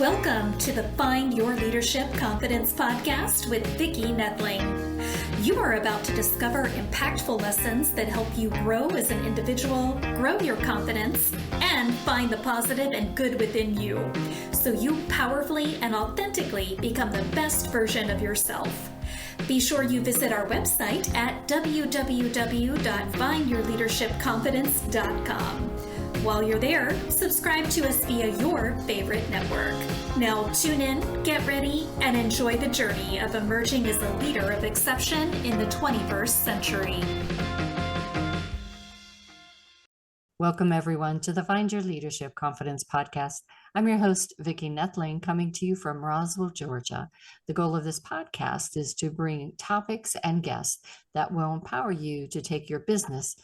Welcome to the Find Your Leadership Confidence podcast with Vicki Noethling. You are about to discover impactful lessons that help you grow as an individual, grow your confidence, and find the positive and good within you, so you powerfully and authentically become the best version of yourself. Be sure you visit our website at www.findyourleadershipconfidence.com. While you're there, subscribe to us via your favorite network. Now tune in, get ready, and enjoy the journey of emerging as a leader of exception in the 21st century. Welcome, everyone, to the Find Your Leadership Confidence podcast. I'm your host, Vicki Noethling, coming to you from Roswell, Georgia. The goal of this podcast is to bring topics and guests that will empower you to take your business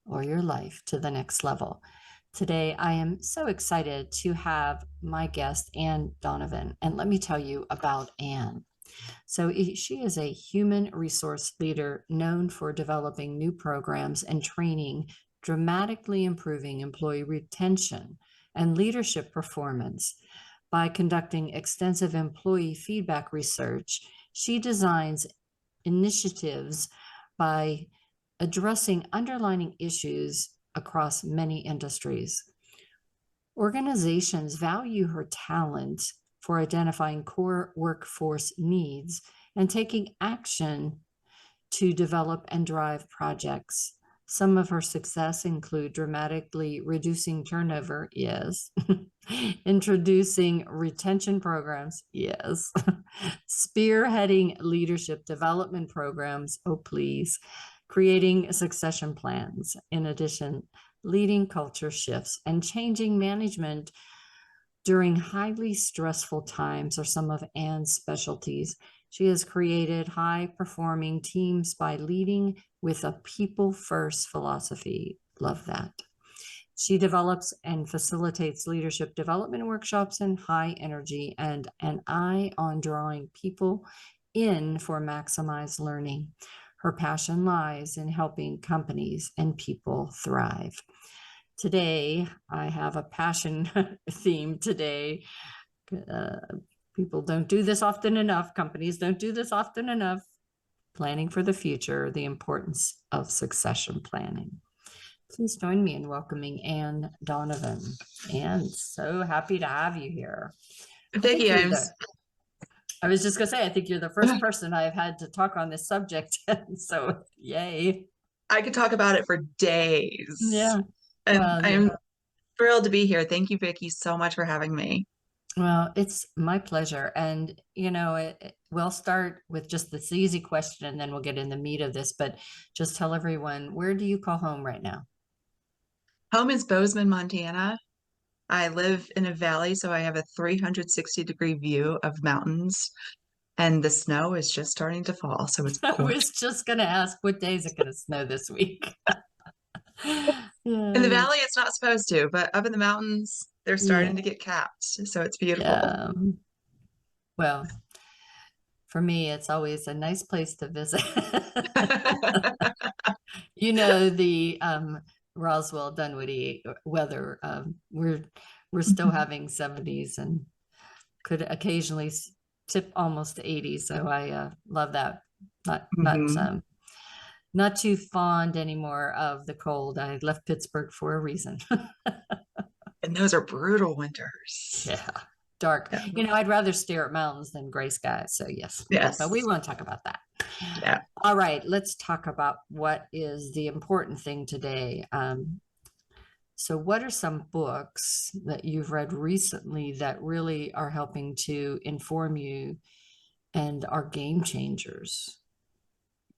or your life to the next level. Today, I am so excited to have my guest, Anne Donovan. And let me tell you about Anne. So she is a human resource leader known for developing new programs and training, dramatically improving employee retention and leadership performance. By conducting extensive employee feedback research, she designs initiatives by addressing underlying issues across many industries. Organizations value her talent for identifying core workforce needs and taking action to develop and drive projects. Some of her success include dramatically reducing turnover, yes. Introducing retention programs, yes. Spearheading leadership development programs, oh please. Creating succession plans. In addition, leading culture shifts and changing management during highly stressful times are some of Anne's specialties. She has created high-performing teams by leading with a people-first philosophy. Love that. She develops and facilitates leadership development workshops in high energy and an eye on drawing people in for maximized learning. Her passion lies in helping companies and people thrive. Today, I have a passion theme today. People don't do this often enough. Companies don't do this often enough. Planning for the future, the importance of succession planning. Please join me in welcoming Anne Donovan. Anne, so happy to have you here. Vicki, I was just going to say, I think you're the first person I've had to talk on this subject. So, yay. I could talk about it for days. Yeah. And I am thrilled to be here. Thank you, Vicki, so much for having me. Well, it's my pleasure. And, we'll start with just this easy question, and then we'll get in the meat of this. But just tell everyone, where do you call home right now? Home is Bozeman, Montana. I live in a valley, so I have a 360-degree view of mountains, and the snow is just starting to fall. So it's I was just going to ask, what day is it going to snow this week? In the valley, it's not supposed to, but up in the mountains, they're starting to get capped. So it's beautiful. Yeah. Well, for me, it's always a nice place to visit. The Roswell, Dunwoody weather, we're still having 70s and could occasionally tip almost to 80s. So I love that. Not too fond anymore of the cold. I left Pittsburgh for a reason. And those are brutal winters. Yeah. Dark. Yeah. I'd rather stare at mountains than gray skies. So yes. But we won't talk about that. Yeah. All right. Let's talk about what is the important thing today. So what are some books that you've read recently that really are helping to inform you and are game changers?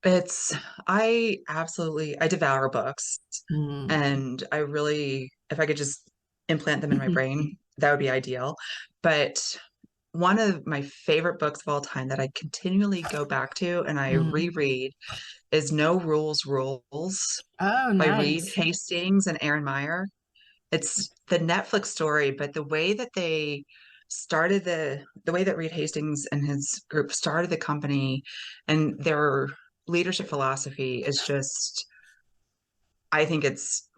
I devour books. And I really, if I could just implant them in my brain, that would be ideal. But one of my favorite books of all time that I continually go back to and I reread is No Rules Rules by Reed Hastings and Aaron Meyer. It's the Netflix story, but the way that they started the way that Reed Hastings and his group started the company and their leadership philosophy is just, I think it's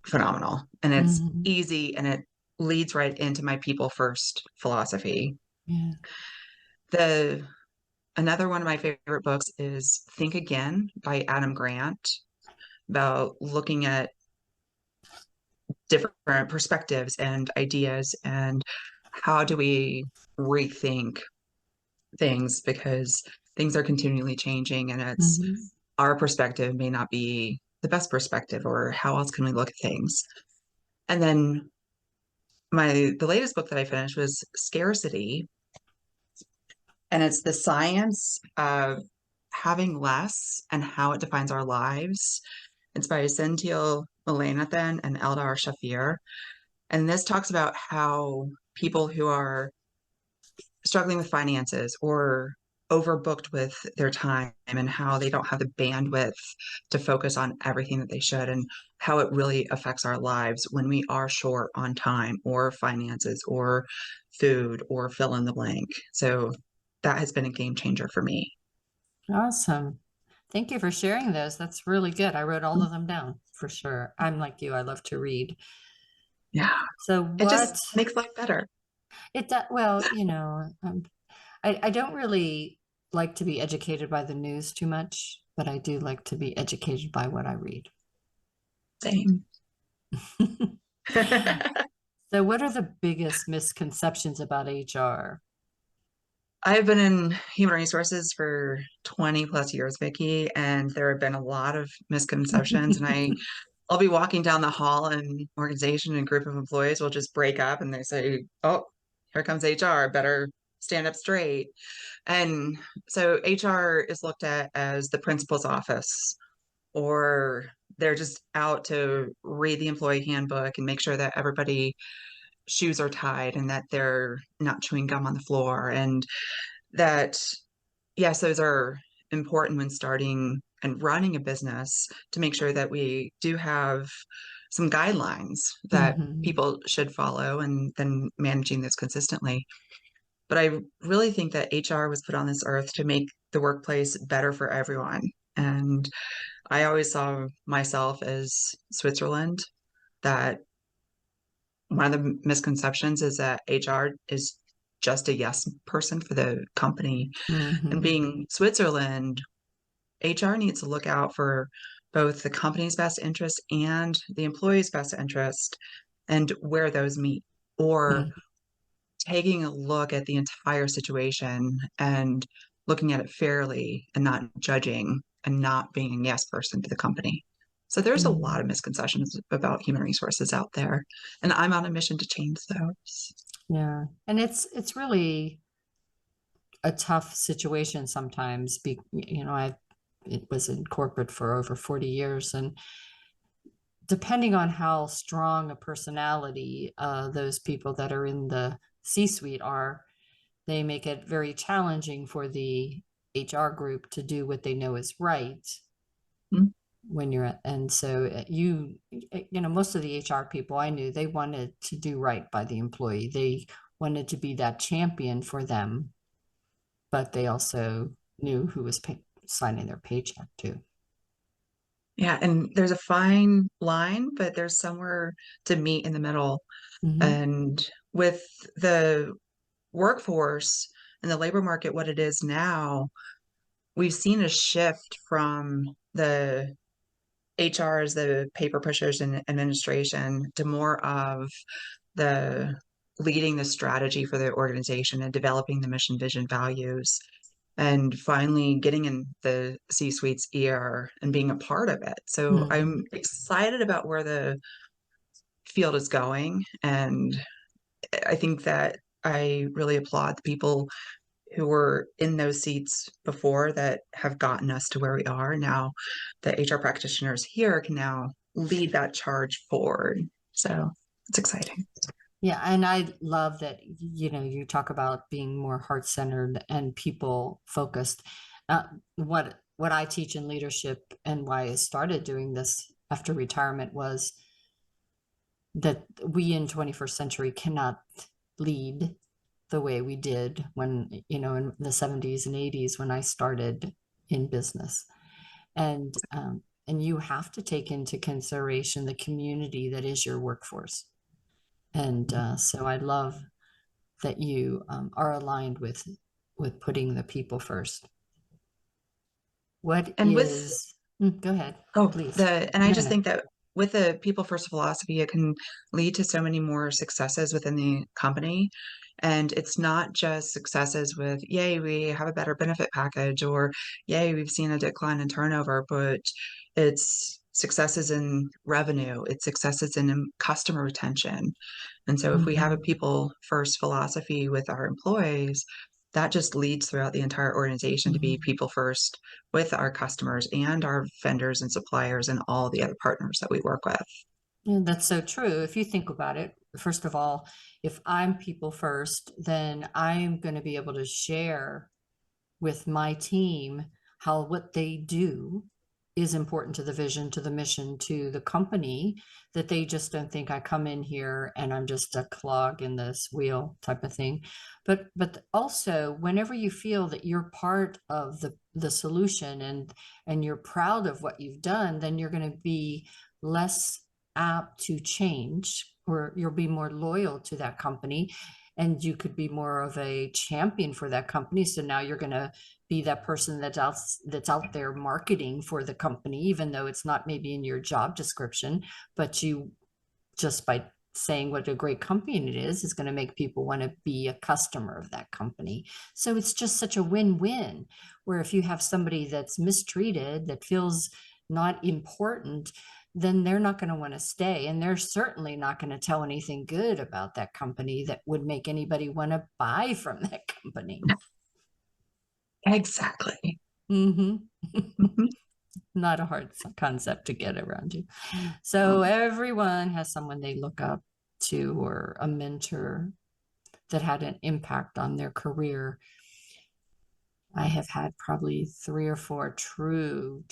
phenomenal, and it's easy, and leads right into my people first philosophy. Yeah. Another one of my favorite books is Think Again by Adam Grant, about looking at different perspectives and ideas and how do we rethink things, because things are continually changing and it's Mhm. our perspective may not be the best perspective, or how else can we look at things. And then the latest book that I finished was Scarcity, and it's the science of having less and how it defines our lives. It's by Senthil Mullainathan and Eldar Shafir. And this talks about how people who are struggling with finances or overbooked with their time and how they don't have the bandwidth to focus on everything that they should, and how it really affects our lives when we are short on time or finances or food or fill in the blank. So that has been a game changer for me. Awesome. Thank you for sharing those. That's really good. I wrote all of them down for sure. I'm like you, I love to read. Yeah, So it just what makes life better. it does, well, I don't really like to be educated by the news too much, but I do like to be educated by what I read. Same. So what are the biggest misconceptions about HR? I've been in human resources for 20 plus years, Vicki, and there have been a lot of misconceptions. And I'll be walking down the hall and organization and group of employees will just break up and they say, "Oh, here comes HR, better stand up straight." And so HR is looked at as the principal's office, or they're just out to read the employee handbook and make sure that everybody shoes are tied and that they're not chewing gum on the floor. And that, yes, those are important when starting and running a business, to make sure that we do have some guidelines that Mhm. people should follow and then managing this consistently. But I really think that HR was put on this earth to make the workplace better for everyone. And I always saw myself as Switzerland, that one of the misconceptions is that HR is just a yes person for the company. And Mhm. being Switzerland, HR needs to look out for both the company's best interest and the employee's best interest, and where those meet, or Mhm. taking a look at the entire situation and looking at it fairly and not judging and not being a yes person to the company. So there's a lot of Mhm. misconceptions about human resources out there, and I'm on a mission to change those. Yeah. And it's really a tough situation sometimes. It was in corporate for over 40 years, and depending on how strong a personality those people that are in the C-suite are, they make it very challenging for the HR group to do what they know is right Mm-hmm. when you're at, and so most of the HR people I knew, they wanted to do right by the employee. They wanted to be that champion for them, but they also knew who was signing their paycheck too. Yeah, and there's a fine line, but there's somewhere to meet in the middle. Mm-hmm. And with the workforce and the labor market, what it is now, we've seen a shift from the HRs, the paper pushers and administration, to more of the leading the strategy for the organization and developing the mission, vision, values, and finally getting in the C-suite's ear and being a part of it. So Mm-hmm. I'm excited about where the field is going. And I think that I really applaud the people who were in those seats before that have gotten us to where we are now. The HR practitioners here can now lead that charge forward. So it's exciting. Yeah, and I love that you talk about being more heart-centered and people focused. What I teach in leadership and why I started doing this after retirement was that we in 21st century cannot lead the way we did when, in the 70s and 80s when I started in business. And you have to take into consideration the community that is your workforce. And so I love that you are aligned with putting the people first. What And with is, go ahead, please. and I No, just no. think that with the people first philosophy, it can lead to so many more successes within the company. And it's not just successes with, yay, we have a better benefit package, or yay, we've seen a decline in turnover, but it's successes in revenue, it's successes in customer retention. And so if we have a Mhm. people first philosophy with our employees, that just leads throughout the entire organization to be Mhm. people first with our customers and our vendors and suppliers and all the other partners that we work with. Yeah, that's so true. If you think about it, first of all, if I'm people first, then I'm going to be able to share with my team how what they do is important to the vision, to the mission, to the company, that they just don't think I come in here and I'm just a clog in this wheel type of thing. But also whenever you feel that you're part of the solution and you're proud of what you've done, then you're going to be less apt to change, or you'll be more loyal to that company, and you could be more of a champion for that company. So now you're going to be that person that's out there marketing for the company, even though it's not maybe in your job description, but you, just by saying what a great company it is going to make people want to be a customer of that company. So it's just such a win-win, where if you have somebody that's mistreated, that feels not important, then they're not going to want to stay. And they're certainly not going to tell anything good about that company that would make anybody want to buy from that company. Exactly. Mm-hmm. Mhm. Not a hard concept to get around you. So everyone has someone they look up to, or a mentor that had an impact on their career. I have had probably 3 or 4 true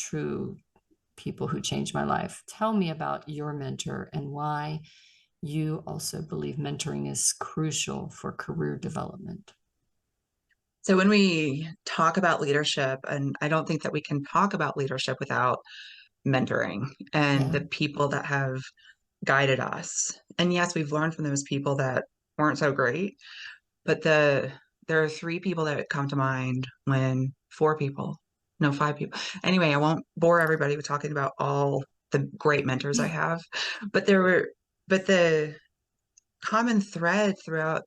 people who changed my life. Tell me about your mentor and why you also believe mentoring is crucial for career development. So when we talk about leadership, and I don't think that we can talk about leadership without mentoring and Yeah. the people that have guided us. And yes, we've learned from those people that weren't so great, but there are 3 people that come to mind when 4 people, no, 5 people. Anyway, I won't bore everybody with talking about all the great mentors I have, but the common thread throughout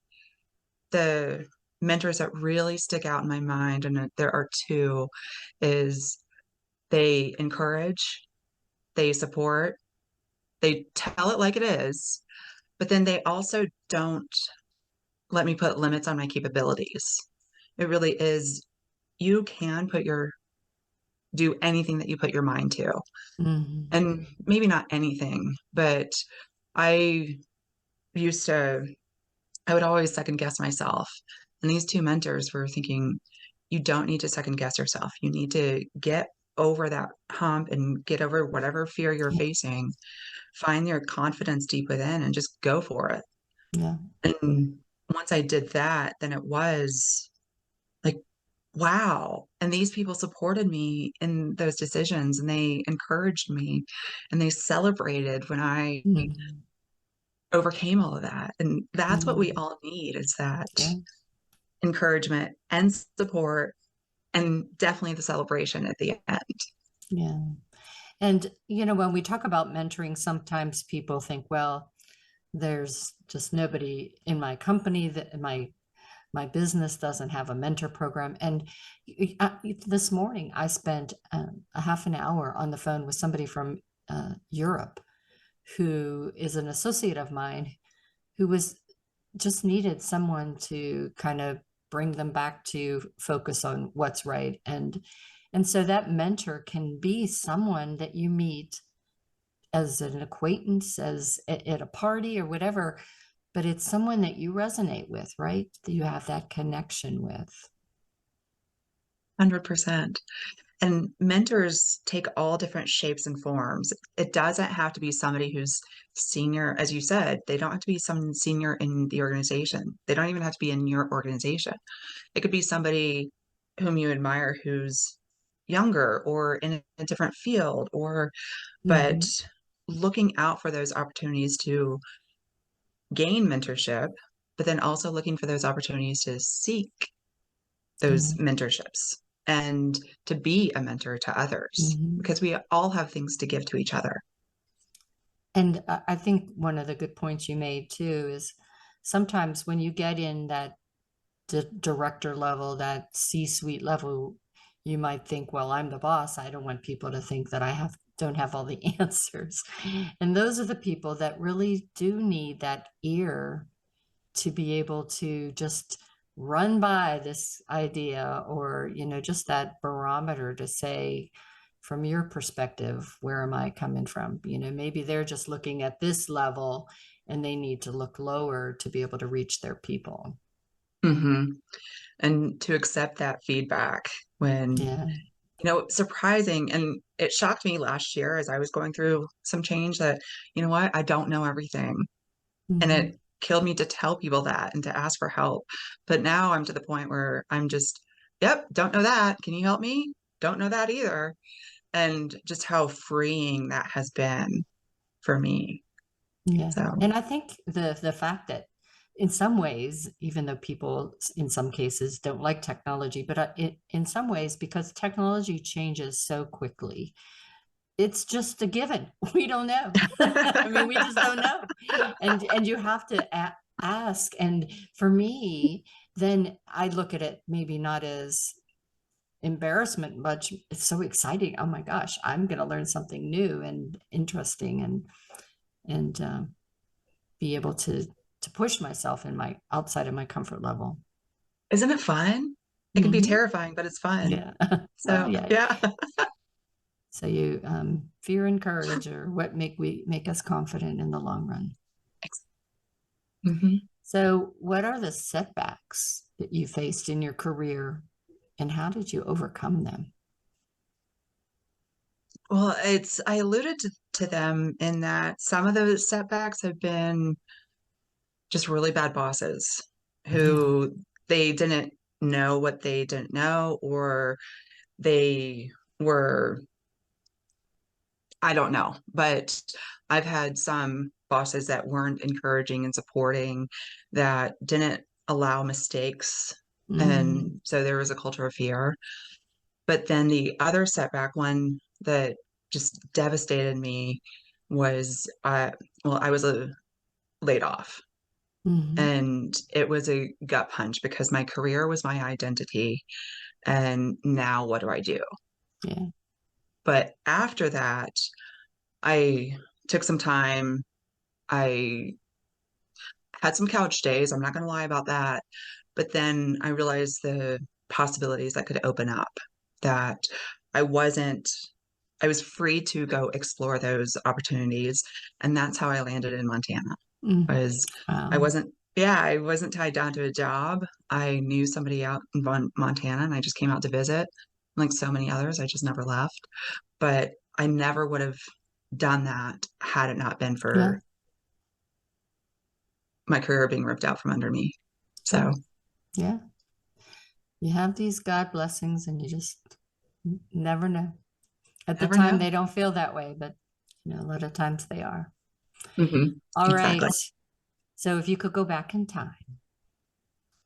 the mentors that really stick out in my mind, and there are 2, is they encourage, they support, they tell it like it is, but then they also don't let me put limits on my capabilities. It really is, you can do anything that you put your mind to. Mm-hmm. And maybe not anything, but I used to, I would always second guess myself. And these 2 mentors were thinking, you don't need to second guess yourself. You need to get over that hump and get over whatever fear you're Yeah. facing. Find your confidence deep within and just go for it. Yeah. And once I did that, then it was like, wow. And these people supported me in those decisions, and they encouraged me, and they celebrated when I Mm-hmm. overcame all of that. And that's what we Mm-hmm. all need, is that Yeah. encouragement and support, and definitely the celebration at the end. Yeah. And, when we talk about mentoring, sometimes people think, well, there's just nobody in my company, that my business doesn't have a mentor program. And this morning I spent a half an hour on the phone with somebody from Europe, who is an associate of mine, who was just needed someone to kind of bring them back to focus on what's right. And so that mentor can be someone that you meet as an acquaintance, as at a party or whatever, but it's someone that you resonate with, right? That you have that connection with. 100%. And mentors take all different shapes and forms. It doesn't have to be somebody who's senior, as you said, they don't have to be someone senior in the organization. They don't even have to be in your organization. It could be somebody whom you admire who's younger or in a different field, or, but Mm-hmm. looking out for those opportunities to gain mentorship, but then also looking for those opportunities to seek those mentorships and to be a mentor to others, because we all have things to give to each other. And I think one of the good points you made too is sometimes when you get in that director level, that C-suite level, you might think, well, I'm the boss. I don't want people to think that I don't have all the answers. And those are the people that really do need that ear to be able to just run by this idea, or, just that barometer to say, from your perspective, where am I coming from? Maybe they're just looking at this level and they need to look lower to be able to reach their people. And to accept that feedback when, surprising. And it shocked me last year as I was going through some change that, you know what, I don't know everything. And it killed me to tell people that and to ask for help. But now I'm to the point where I'm just, yep, don't know that. Can you help me? Don't know that either. And just how freeing that has been for me. Yeah. So. And I think the fact that in some ways, even though people in some cases don't like technology, but in some ways, because technology changes so quickly, it's just a given. We don't know. I mean, we just don't know. And you have to ask. And for me, then I look at it maybe not as embarrassment, but it's so exciting. Oh my gosh, I'm going to learn something new and interesting, and be able to push myself in my outside of my comfort level. Isn't it fun? It can be terrifying, but it's fun. Yeah. So, yeah. So you fear and courage are what make us confident in the long run. So what are the setbacks that you faced in your career, and how did you overcome them? Well, I alluded to them in that some of those setbacks have been just really bad bosses who they didn't know what they didn't know, or they were, I don't know, but I've had some bosses that weren't encouraging and supporting, that didn't allow mistakes. And so there was a culture of fear. But then the other setback, one that just devastated me, was I was laid off. And it was a gut punch because my career was my identity. And now what do I do? Yeah. But after that, I took some time. I had some couch days. I'm not going to lie about that. But then I realized the possibilities that could open up, that I was free to go explore those opportunities. And that's how I landed in Montana. I wasn't tied down to a job. I knew somebody out in Montana, and I just came out to visit. Like so many others, I just never left. But I never would have done that had it not been for my career being ripped out from under me. So, yeah, you have these God blessings, and you just never know. At the time, they don't feel that way, but a lot of times they are. All right. So if you could go back in time,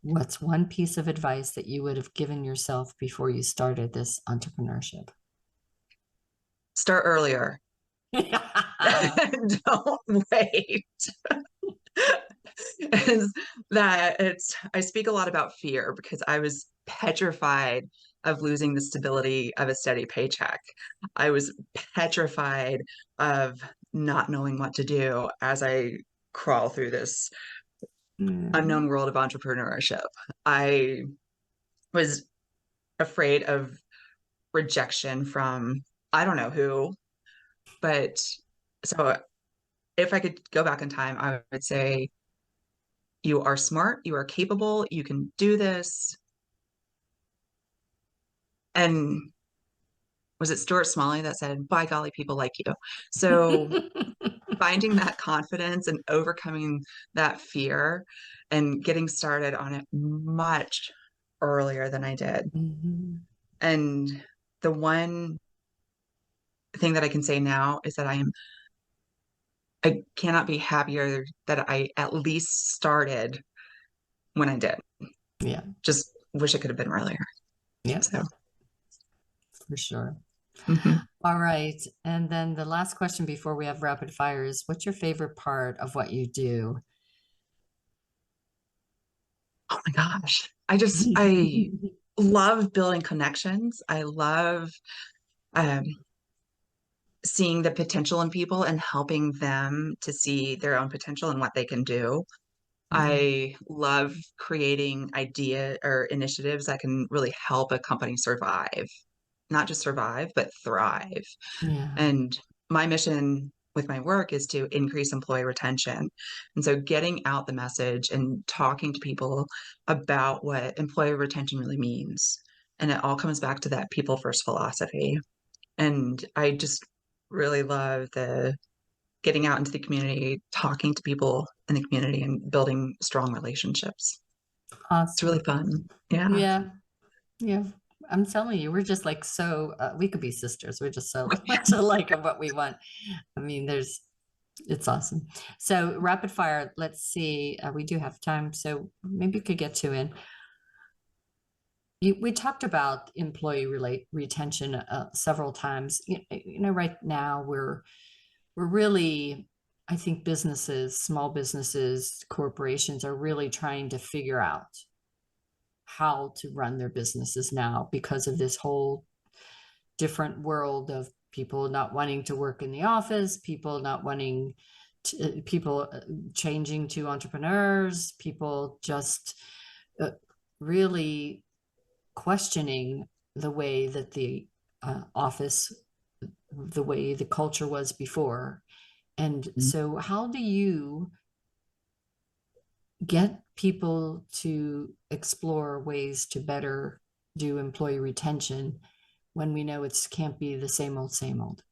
what's one piece of advice that you would have given yourself before you started this entrepreneurship? Start earlier. Don't wait. I speak a lot about fear because I was petrified of losing the stability of a steady paycheck. I was petrified of not knowing what to do as I crawl through this unknown world of entrepreneurship. I was afraid of rejection from I don't know who, but so if I could go back in time, I would say, you are smart, you are capable, you can do this. And was it Stuart Smalley that said, by golly, people like you? So finding that confidence and overcoming that fear and getting started on it much earlier than I did. And the one thing that I can say now is that I am I cannot be happier that I at least started when I did. Yeah. Just wish it could have been earlier. Yeah. So, For sure. mhm. All right. And then the last question before we have rapid fire is, what's your favorite part of what you do? Oh my gosh. I love building connections. I love um, seeing the potential in people and helping them to see their own potential and what they can do. Yeah. I love creating idea or initiatives that can really help a company survive, not just survive, but thrive. Yeah. And my mission with my work is to increase employee retention. And so getting out the message and talking to people about what employee retention really means. And it all comes back to that people first philosophy. And I just really love the getting out into the community, talking to people in the community and building strong relationships. It's really Awesome. fun. Yeah. Yeah. Yeah. I'm telling you, we're just like so, we could be sisters. We're just so much alike of what we want. I mean, it's awesome. So, rapid fire, let's see. We do have time, so maybe you could get to in. We talked about employee retention several times. Right now we're really, I think businesses, small businesses, corporations are really trying to figure out how to run their businesses now because of this whole different world of people not wanting to work in the office, people not wanting to, people changing to entrepreneurs, people just really questioning the way that the office, the way the culture was before. And so, how do you get people to explore ways to better do employee retention when we know it can't be the same old, same old?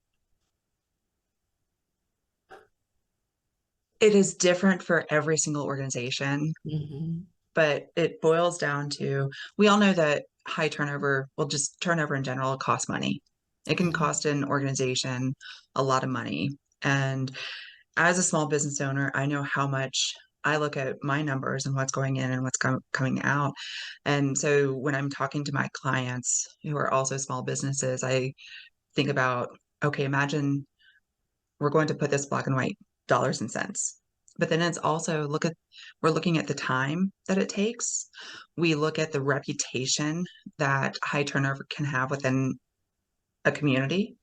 It is different for every single organization, Mm-hmm. but it boils down to we all know that high turnover, well, just turnover in general, costs money. It can Yeah. cost an organization a lot of money. And as a small business owner, I know how much I look at my numbers and what's going in and what's coming out. And so when I'm talking to my clients who are also small businesses, I think about, okay, imagine we're going to put this black and white dollars and cents. But then it's also we're looking at the time that it takes. We look at the reputation that high turnover can have within a community.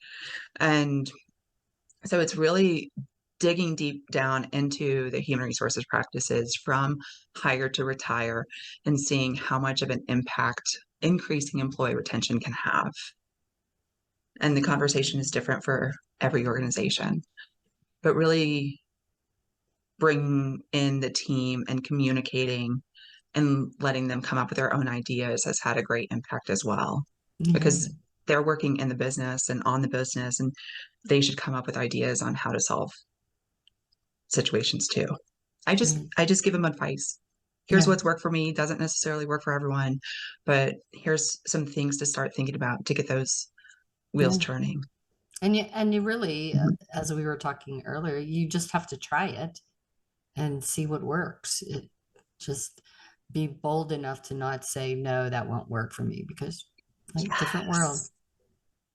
And so it's really digging deep down into the human resources practices from hire to retire and seeing how much of an impact increasing employee retention can have. And the conversation is different for every organization, but really bringing in the team and communicating and letting them come up with their own ideas has had a great impact as well Yeah. because they're working in the business and on the business and they should come up with ideas on how to solve situations too. I just give them advice. Here's Yeah. what's worked for me, doesn't necessarily work for everyone, but here's some things to start thinking about to get those wheels Yeah. turning. And you really, Mhm. as we were talking earlier, you just have to try it and see what works. It just be bold enough to not say no, that won't work for me because like different world. Yes.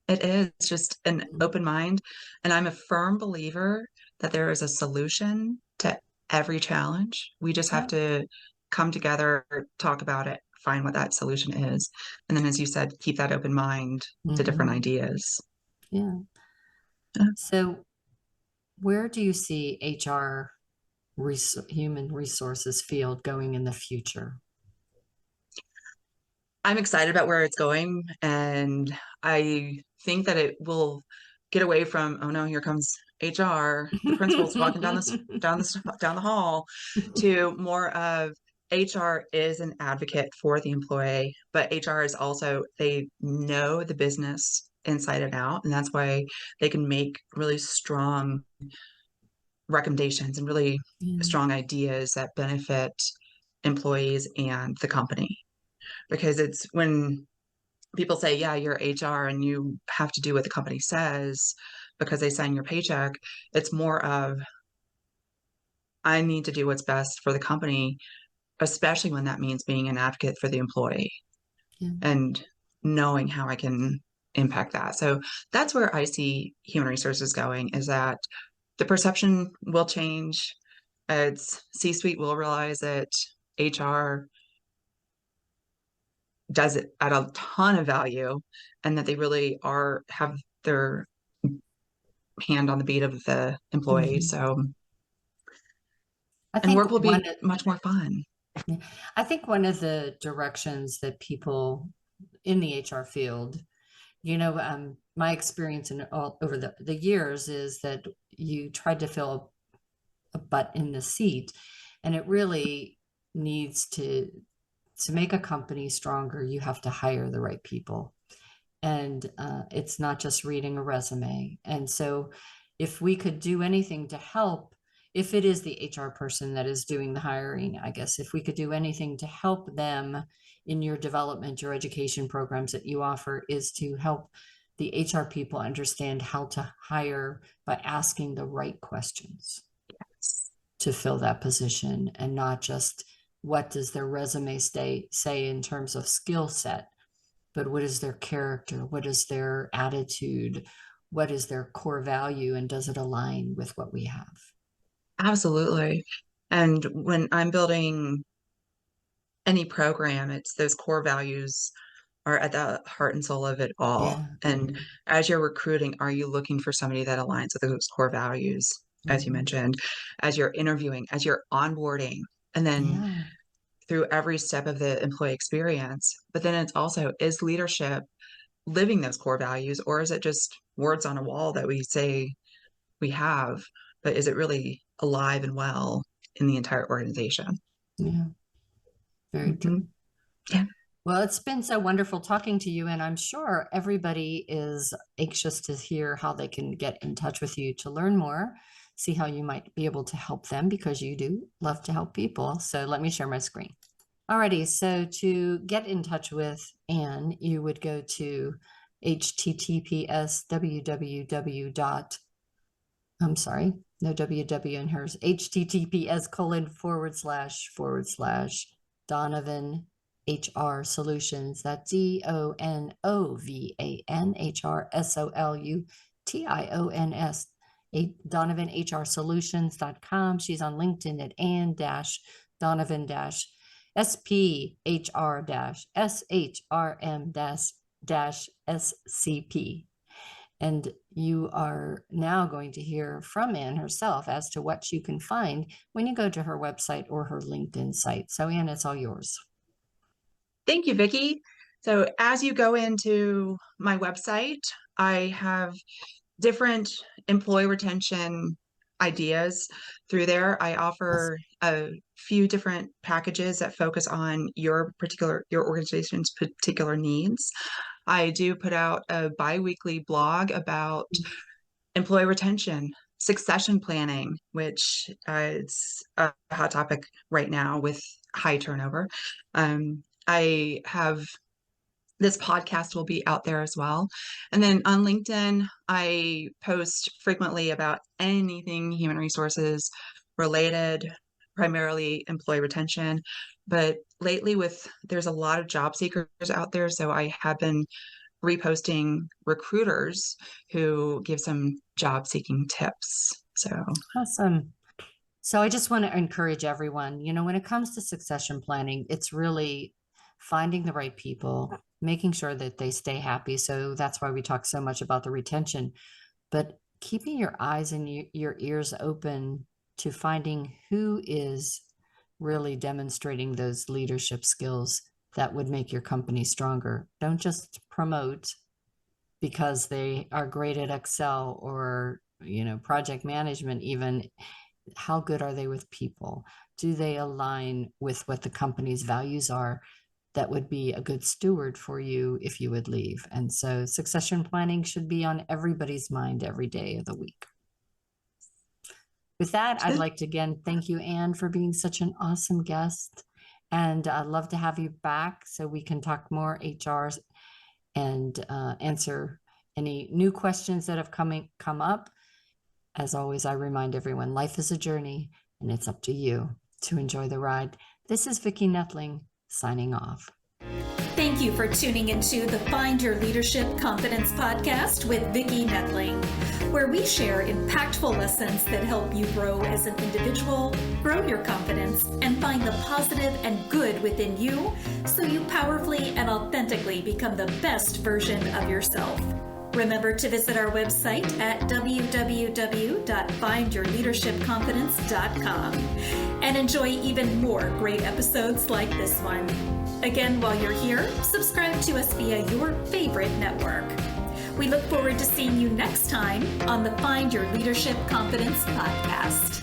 It is just an open mind. And I'm a firm believer that there is a solution to every challenge. We just have Yeah. to come together, talk about it, find what that solution is. And then, as you said, keep that open mind to different Hmm. ideas. Yeah. Yeah. So where do you see HR, human resources field going in the future? I'm excited about where it's going. And I think that it will get away from, oh no, here comes HR, the principal's walking down the hall, to more of HR is an advocate for the employee, but HR is also, they know the business inside and out. And that's why they can make really strong recommendations and really Yeah. strong ideas that benefit employees and the company. Because it's when people say, yeah, you're HR and you have to do what the company says because they sign your paycheck, it's more of I need to do what's best for the company, especially when that means being an advocate for the employee and knowing how I can impact that. So that's where I see human resources going, is that the perception will change. It's C-suite will realize that HR does it at a ton of value, and that they really have their hand on the beat of the employee. So, I and think work will be much more fun. I think one of the directions that people in the HR field, my experience in all over the years is that you try to fill a butt in the seat, and it really needs to make a company stronger. You have to hire the right people, and it's not just reading a resume. And so if we could do anything to help, if it is the HR person that is doing the hiring, I guess if we could do anything to help them in your development, your education programs that you offer, is to help the HR people understand how to hire by asking the right questions to fill that position, and not just what does their resume say in terms of skill set, but what is their character? What is their attitude? What is their core value? And does it align with what we have? Absolutely. And when I'm building any program, it's those core values are at the heart and soul of it all. Yeah. And as you're recruiting, are you looking for somebody that aligns with those core values, as you mentioned, as you're interviewing, as you're onboarding, and then through every step of the employee experience? But then it's also, is leadership living those core values, or is it just words on a wall that we say we have, but is it really alive and well in the entire organization? Yeah. Very true. Yeah. Well, it's been so wonderful talking to you, and I'm sure everybody is anxious to hear how they can get in touch with you to learn more, see how you might be able to help them, because you do love to help people. So let me share my screen. Alrighty, so to get in touch with Anne, you would go to https www. I'm sorry, no www in hers. https:// Donovan HR Solutions. That's DONOVAN HR SOLUTIONS. DonovanHRSolutions.com. She's on LinkedIn at Anne-Donovan SPHR-SHRM-SCP. And you are now going to hear from Anne herself as to what you can find when you go to her website or her LinkedIn site. So Anne, it's all yours. Thank you, Vicki. So as you go into my website, I have different employee retention ideas through there. I offer a few different packages that focus on your organization's particular needs. I do put out a bi-weekly blog about employee retention, succession planning, which is a hot topic right now with high turnover. I have this podcast will be out there as well. And then on LinkedIn, I post frequently about anything human resources related, primarily employee retention. But lately there's a lot of job seekers out there. So I have been reposting recruiters who give some job seeking tips. So awesome. So I just want to encourage everyone, when it comes to succession planning, it's really finding the right people, making sure that they stay happy. So that's why we talk so much about the retention, but keeping your eyes and your ears open to finding who is really demonstrating those leadership skills that would make your company stronger. Don't just promote because they are great at Excel or, project management even. How good are they with people? Do they align with what the company's values are that would be a good steward for you if you would leave? And so succession planning should be on everybody's mind every day of the week. With that, I'd like to again thank you, Anne, for being such an awesome guest. And I'd love to have you back so we can talk more HR and answer any new questions that have come up. As always, I remind everyone, life is a journey, and it's up to you to enjoy the ride. This is Vicki Noethling signing off. Thank you for tuning into the Find Your Leadership Confidence podcast with Vicki Noethling, where we share impactful lessons that help you grow as an individual, grow your confidence, and find the positive and good within you so you powerfully and authentically become the best version of yourself. Remember to visit our website at www.findyourleadershipconfidence.com and enjoy even more great episodes like this one. Again, while you're here, subscribe to us via your favorite network. We look forward to seeing you next time on the Find Your Leadership Confidence podcast.